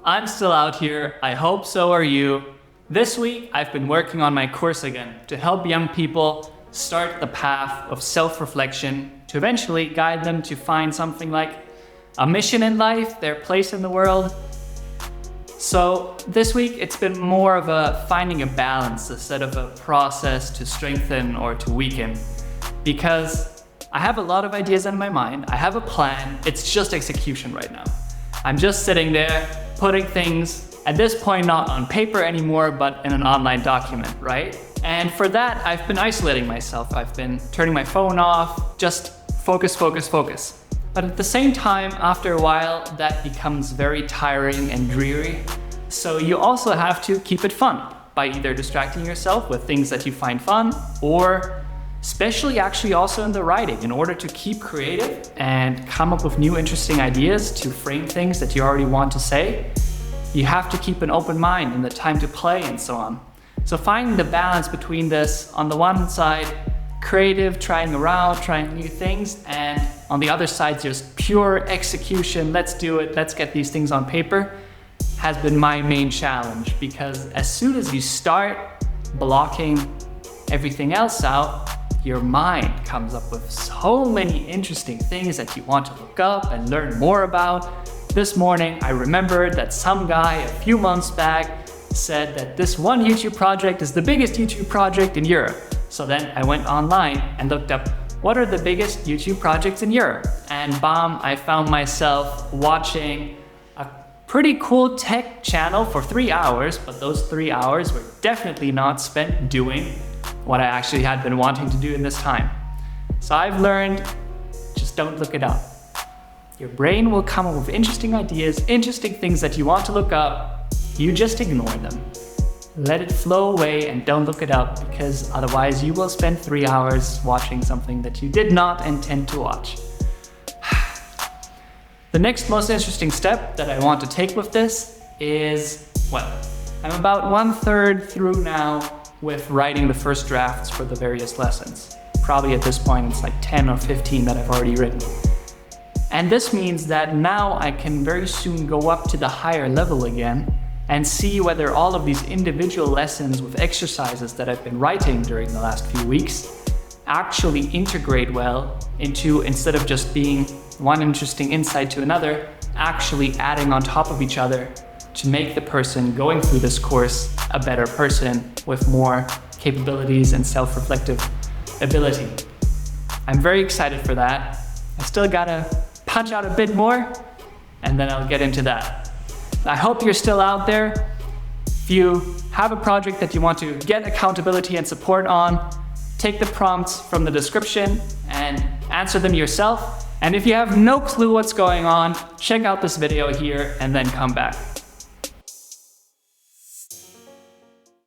I'm still out here. I hope so are you. This week, I've been working on my course again to help young people start the path of self-reflection to eventually guide them to find something like a mission in life, their place in the world. So this week, it's been more of a finding a balance instead of a process to strengthen or to weaken. Because I have a lot of ideas in my mind, I have a plan, it's just execution right now. I'm just sitting there, putting things, at this point not on paper anymore, but in an online document, right? And for that, I've been isolating myself. I've been turning my phone off, just focus. But at the same time, after a while, that becomes very tiring and dreary. So you also have to keep it fun by either distracting yourself with things that you find fun, or especially actually also in the writing, in order to keep creative and come up with new interesting ideas to frame things that you already want to say. You have to keep an open mind and the time to play and so on. So finding the balance between this, on the one side, creative, trying around, trying new things, and on the other side, just pure execution, let's do it, let's get these things on paper, has been my main challenge. Because as soon as you start blocking everything else out, your mind comes up with so many interesting things that you want to look up and learn more about. This morning, I remembered that some guy a few months back said that this one YouTube project is the biggest YouTube project in Europe. So then I went online and looked up what are the biggest YouTube projects in Europe. And bam, I found myself watching a pretty cool tech channel for 3 hours, but those 3 hours were definitely not spent doing what I actually had been wanting to do in this time. So I've learned, just don't look it up. Your brain will come up with interesting ideas, interesting things that you want to look up. You just ignore them. Let it flow away and don't look it up, because otherwise you will spend 3 hours watching something that you did not intend to watch. The next most interesting step that I want to take with this is, well, I'm about 1/3 through now with writing the first drafts for the various lessons. Probably at this point it's like 10 or 15 that I've already written. And this means that now I can very soon go up to the higher level again and see whether all of these individual lessons with exercises that I've been writing during the last few weeks actually integrate well into, instead of just being one interesting insight to another, actually adding on top of each other to make the person going through this course a better person with more capabilities and self-reflective ability. I'm very excited for that. I still gotta punch out a bit more, and then I'll get into that. I hope you're still out there. If you have a project that you want to get accountability and support on, take the prompts from the description and answer them yourself. And if you have no clue what's going on, check out this video here and then come back.